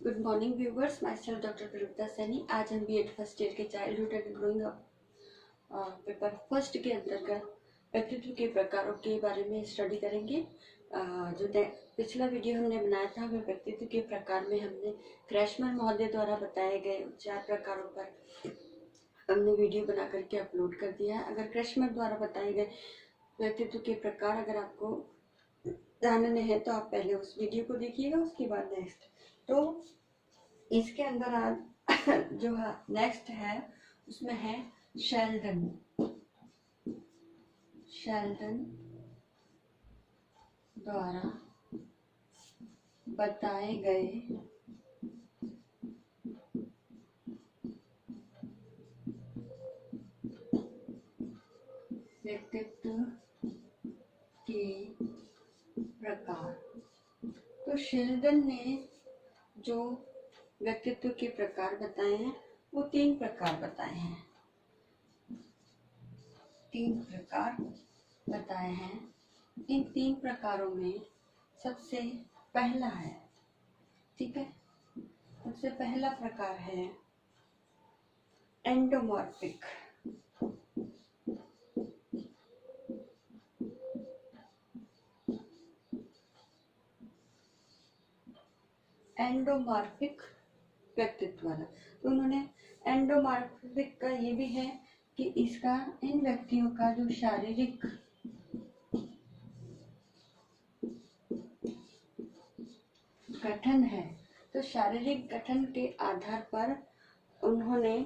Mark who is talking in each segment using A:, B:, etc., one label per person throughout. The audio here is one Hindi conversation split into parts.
A: Good morning viewers, myself doctor Kavita Saini. आज हम बीएड फर्स्ट ईयर के childhood and growing up paper first के अंतर्गत व्यक्तित्व के प्रकारों के बारे में स्टडी करेंगे। जो पिछला वीडियो हमने बनाया था वह व्यक्तित्व के प्रकार में हमने क्रैशमर महोदय द्वारा बताए गए 4 प्रकारों पर हमने वीडियो बना करके अपलोड कर दिया है। अगर क्रैशमर द्वारा बताए गए व्यक्तित्व के प्रकार अगर आपको जानने हैं तो आप पहले उस वीडियो को देखिएगा, उसके बाद नेक्स्ट। तो इसके अंदर आज जो है नेक्स्ट है उसमें है शेल्डन द्वारा बताए गए व्यक्तित्व के प्रकार। तो शेल्डन ने जो व्यक्तित्व के प्रकार बताए हैं वो 3 प्रकार बताए हैं। 3 प्रकार बताए हैं। इन 3 प्रकारों में सबसे पहला है, ठीक है, सबसे पहला प्रकार है एंडोमॉर्फिक। एंडोमॉर्फिक व्यक्तित्व वाला। तो उन्होंने एंडोमॉर्फिक का ये भी है कि इसका इन व्यक्तियों का जो शारीरिक गठन है, तो शारीरिक गठन के आधार पर उन्होंने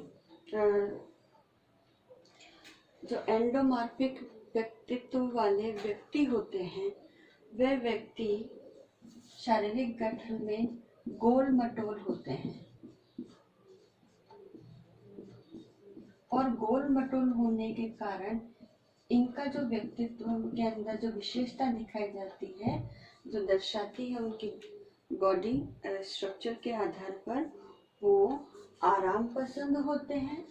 A: जो एंडोमॉर्फिक व्यक्तित्व वाले व्यक्ति होते हैं वे व्यक्ति शारीरिक गठन में गोल मटोल होते हैं, और गोल मटोल होने के कारण इनका जो व्यक्तित्व के अंदर जो विशेषता दिखाई जाती है, जो दर्शाती है उनकी बॉडी स्ट्रक्चर के आधार पर, वो आराम पसंद होते हैं,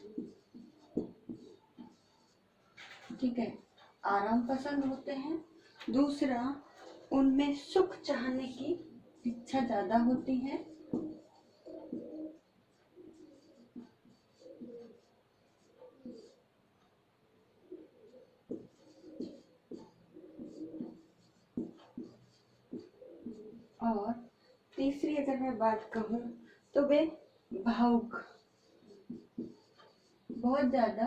A: ठीक है, आराम पसंद होते हैं। दूसरा, उनमें सुख चाहने की इच्छा ज्यादा होती है। और तीसरी अगर मैं बात कहूँ तो वे भावुक, बहुत ज्यादा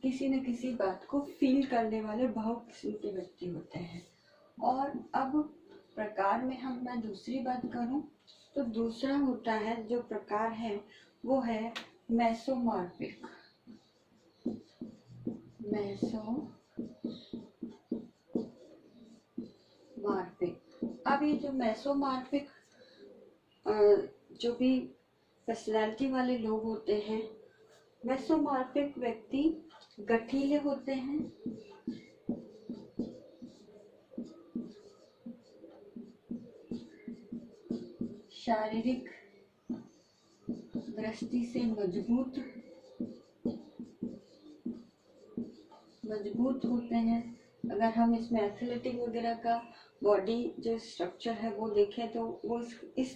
A: किसी न किसी बात को फील करने वाले भावुक किस्म के व्यक्ति होते हैं। और अब प्रकार में मैं दूसरी बात करूं तो दूसरा होता है जो प्रकार है वो है मेसोमॉर्फिक। अब ये जो मेसोमॉर्फिक जो भी पर्सनालिटी वाले लोग होते हैं, मेसोमॉर्फिक व्यक्ति गठीले होते हैं, शारीरिक दृष्टि से मजबूत होते हैं। अगर हम इसमें एथलेटिक वगैरह का बॉडी जो स्ट्रक्चर है वो देखें तो वो इस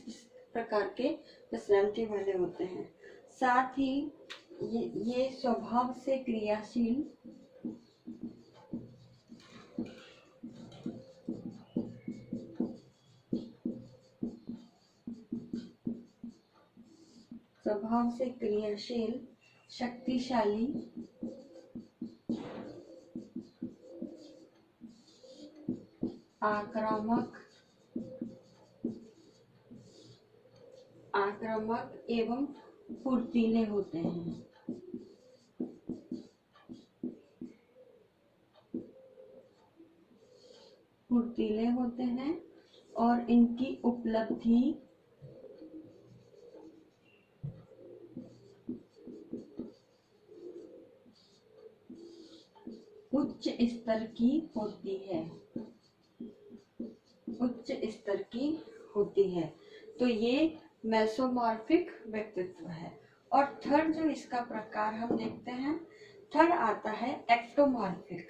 A: प्रकार के पर्सनालिटी वाले होते हैं। साथ ही ये स्वभाव से क्रियाशील, शक्तिशाली, आक्रामक एवं फुर्तीले होते हैं। और इनकी उपलब्धि उच्च स्तर की होती है। तो ये मेसोमॉर्फिक व्यक्तित्व है। और थर्ड जो इसका प्रकार हम देखते हैं, थर्ड आता है एक्टोमॉर्फिक।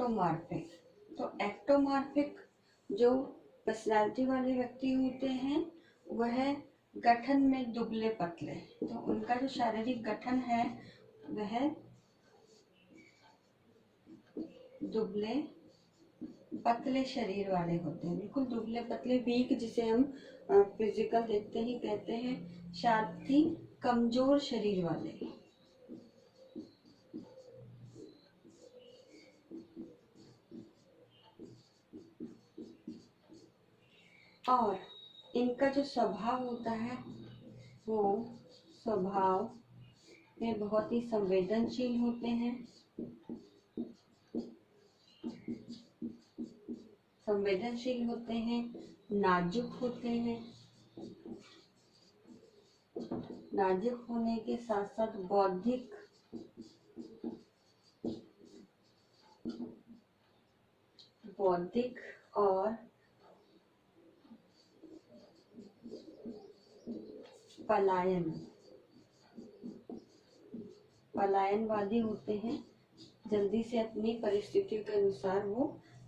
A: एक्टोमॉर्फिक। तो एक्टोमॉर्फिक जो पर्सनालिटी वाले व्यक्ति होते हैं वह गठन में दुबले पतले, तो उनका जो शारीरिक गठन है वह दुबले पतले शरीर वाले होते हैं, बिल्कुल दुबले पतले, वीक, जिसे हम फिजिकल देखते ही कहते हैं, साथ ही कमजोर शरीर वाले। और इनका जो स्वभाव होता है वो स्वभाव में बहुत ही संवेदनशील होते हैं, नाजुक होते हैं, नाजुक होने के साथ साथ बौद्धिक और पलायनवादी होते हैं, जल्दी से अपनी परिस्थितियों के अनुसार वो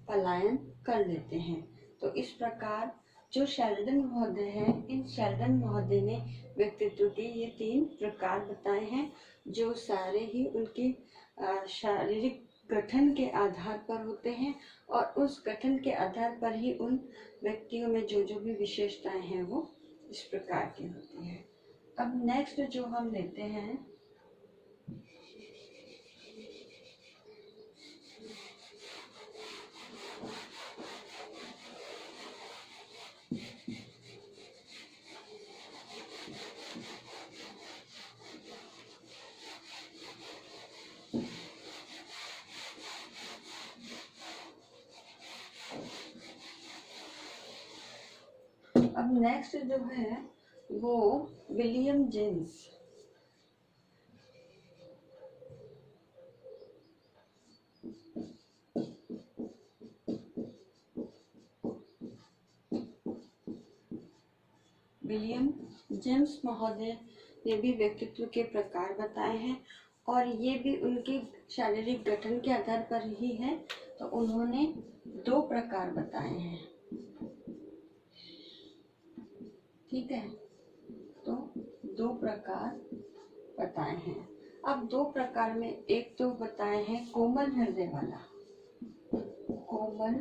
A: पलायन कर लेते हैं। तो इस प्रकार जो शेल्डन महोदय हैं, इन शेल्डन महोदय ने व्यक्तित्व के ये 3 प्रकार बताए हैं, जो सारे ही उनके शारीरिक गठन के आधार पर होते हैं, और उस गठन के आधार पर ही उन व्यक्तियों में जो जो भी विशेषताएं हैं वो इस प्रकार की होती है। अब नेक्स्ट जो हम लेते हैं जो है वो विलियम जेम्स। विलियम जेम्स महोदय ने भी व्यक्तित्व के प्रकार बताए हैं, और ये भी उनके शारीरिक गठन के आधार पर ही है। तो उन्होंने 2 प्रकार बताए हैं, ठीक है, तो 2 प्रकार बताए हैं। अब 2 प्रकार में एक तो बताए हैं कोमल हृदय वाला, कोमल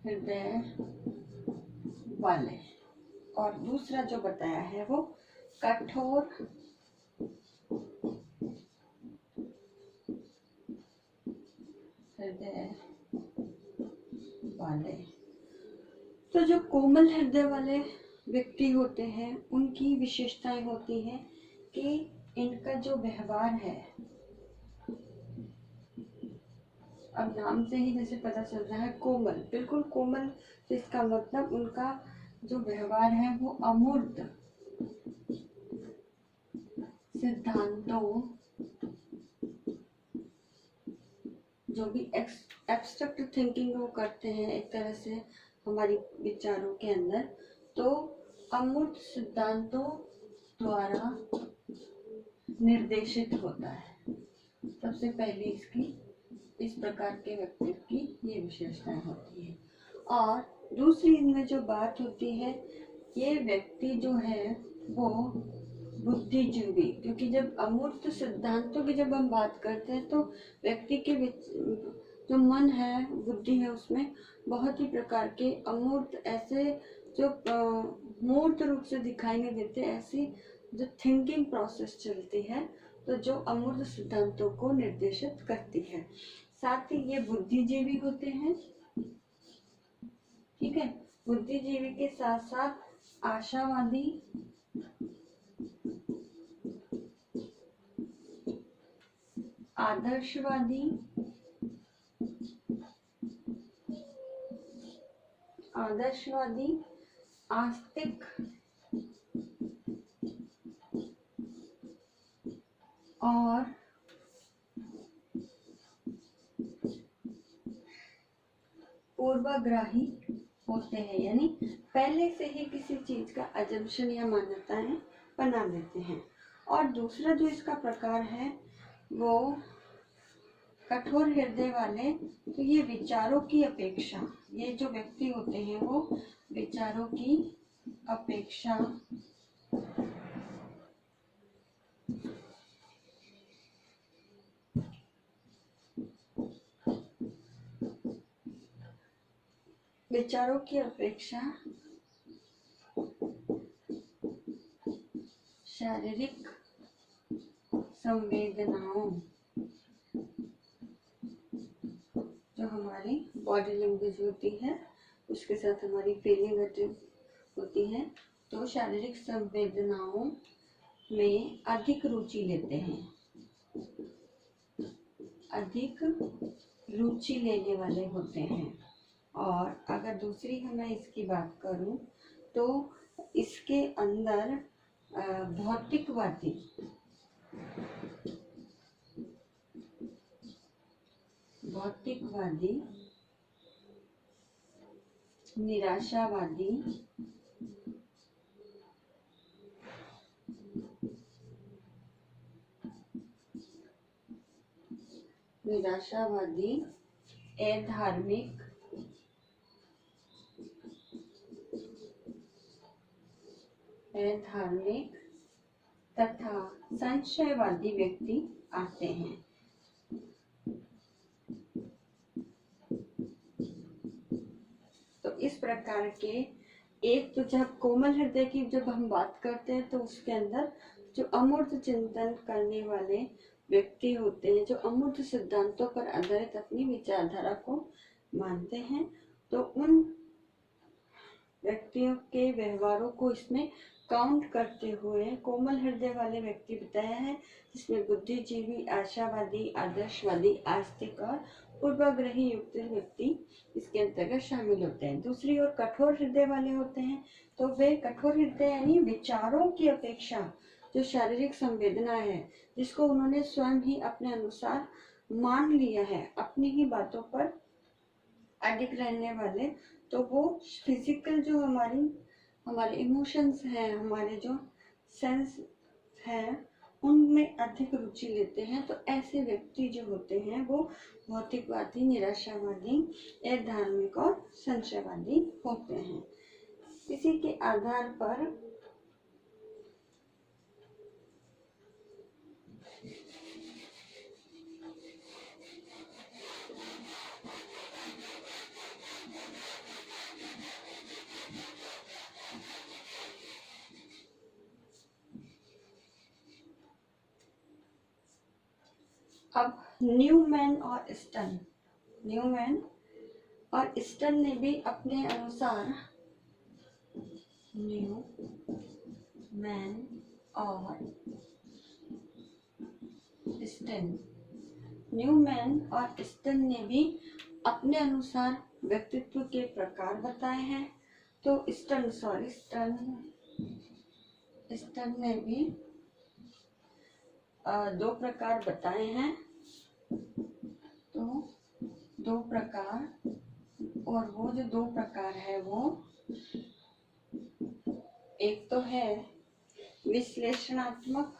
A: हृदय वाले, और दूसरा जो बताया है वो कठोर हृदय वाले। तो जो कोमल हृदय वाले व्यक्ति होते हैं उनकी विशेषताएं होती हैं कि इनका जो व्यवहार है, अब नाम से ही जैसे पता चल रहा है कोमल, बिल्कुल कोमल, तो इसका मतलब उनका जो व्यवहार है वो अमूर्त सिद्धांतों, जो भी एब्स्ट्रैक्ट थिंकिंग वो करते हैं एक तरह से हमारी विचारों के अंदर, तो अमूर्त सिद्धांतों द्वारा निर्देशित होता है। सबसे पहले इसकी इस प्रकार के व्यक्ति की ये विशेषताएं होती है। और दूसरी इनमें जो बात होती है, ये व्यक्ति जो है वो बुद्धिजीवी, क्योंकि जब अमूर्त सिद्धांतों की जब हम बात करते हैं तो व्यक्ति के जो मन है, बुद्धि है, उसमें बहुत ही प्रकार के अमूर्त, ऐसे जो मूर्त रूप से दिखाई नहीं देते, ऐसी जो थिंकिंग प्रोसेस चलती है, तो जो अमूर्त सिद्धांतों को निर्देशित करती है। साथ ही ये बुद्धिजीवी होते हैं, ठीक है, बुद्धिजीवी के साथ साथ आशावादी, आदर्शवादी, आस्तिक और पूर्वाग्राही होते हैं, यानी पहले से ही किसी चीज का अजम्पशन या मान्यताएं बना लेते हैं। और दूसरा जो इसका प्रकार है वो कठोर हृदय वाले, तो ये विचारों की अपेक्षा, ये जो व्यक्ति होते हैं वो विचारों की अपेक्षा विचारों की अपेक्षा शारीरिक संवेदनाओं, जो हमारी बॉडी लैंग्वेज होती है उसके साथ हमारी फीलिंग होती है, तो शारीरिक संवेदनाओं में अधिक रुचि लेते हैं, अधिक रुचि लेने वाले होते हैं। और अगर दूसरी मैं इसकी बात करूं तो इसके अंदर भौतिकवादी, निराशावादी, अधार्मिक, तथा संशयवादी व्यक्ति आते हैं। तो इस प्रकार के एक, तो जब कोमल हृदय की जब हम बात करते हैं तो उसके अंदर जो अमूर्त चिंतन करने वाले व्यक्ति होते हैं, जो अमूर्त सिद्धांतों पर आधारित अपनी विचारधारा को मानते हैं, तो उन व्यक्तियों के व्यवहारों को इसमें काउंट करते हुए कोमल हृदय वाले व्यक्ति बताया है, जिसमें बुद्धिजीवी, आशावादी, आदर्शवादी, आस्तिक और पूर्वाग्रही युक्त व्यक्ति इसके अंतर्गत शामिल होते हैं। दूसरी ओर कठोर हृदय वाले होते हैं, तो वे कठोर हृदय यानी विचारों की अपेक्षा जो शारीरिक संवेदना है, जिसको उन्होंने स्वयं ही अपने अनुसार मान लिया है, अपनी ही बातों पर अडिग रहने वाले, तो वो फिजिकल जो हमारे इमोशंस हैं, हमारे जो सेंस हैं, उनमें अधिक रुचि लेते हैं। तो ऐसे व्यक्ति जो होते हैं वो भौतिकवादी, निराशावादी, अधार्मिक और संशयवादी होते हैं। इसी के आधार पर अब न्यूमैन और स्टन ने भी अपने अनुसार, न्यूमैन और स्टन ने भी अपने अनुसार व्यक्तित्व के प्रकार बताए हैं। तो स्टन ने भी दो प्रकार बताए हैं। तो दो प्रकार, और वो जो दो प्रकार है वो एक तो है विश्लेषणात्मक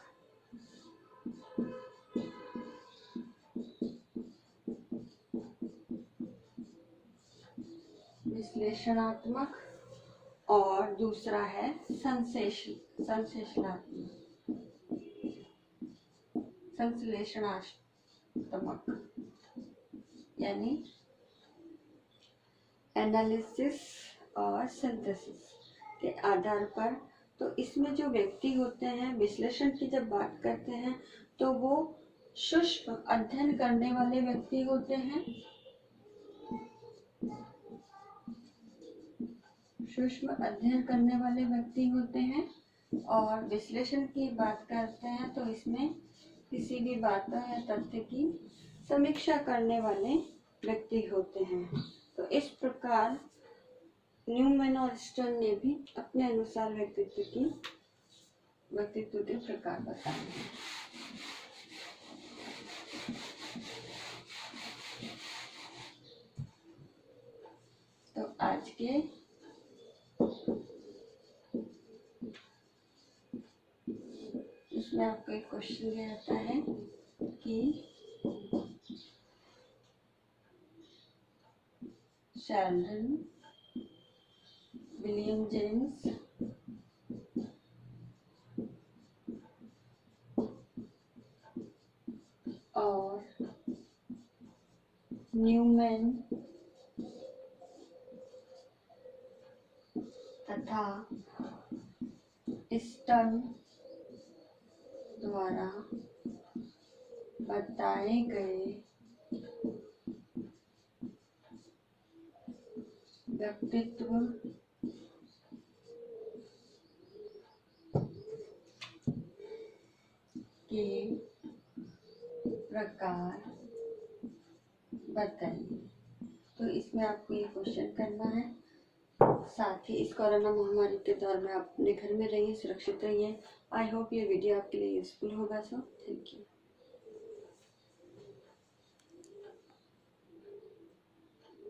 A: और दूसरा है संश्लेषणात्मक, यानी एनालिसिस और सिंथेसिस के आधार पर। तो इसमें जो व्यक्ति होते हैं, विश्लेषण की जब बात करते हैं तो वो सूक्ष्म अध्ययन करने वाले व्यक्ति होते हैं, और विश्लेषण की बात करते हैं तो इसमें किसी भी बात या तथ्य की समीक्षा करने वाले व्यक्ति होते हैं। तो इस प्रकार न्यूमैन और स्टर्न ने भी अपने अनुसार व्यक्तित्व के प्रकार बताए हैं। तो आज के इसमें आपको एक क्वेश्चन दिया जाता है कि की शेल्डन, विलियम जेम्स, और न्यूमैन तथा स्टर्न द्वारा बताए गए व्यक्तित्व के प्रकार बताइए। तो इसमें आपको ये क्वेश्चन करना है। साथ ही इस कोरोना महामारी के दौर में आप अपने घर में रहिए, सुरक्षित रहिए। आई होप ये वीडियो आपके लिए यूजफुल होगा। So thank you.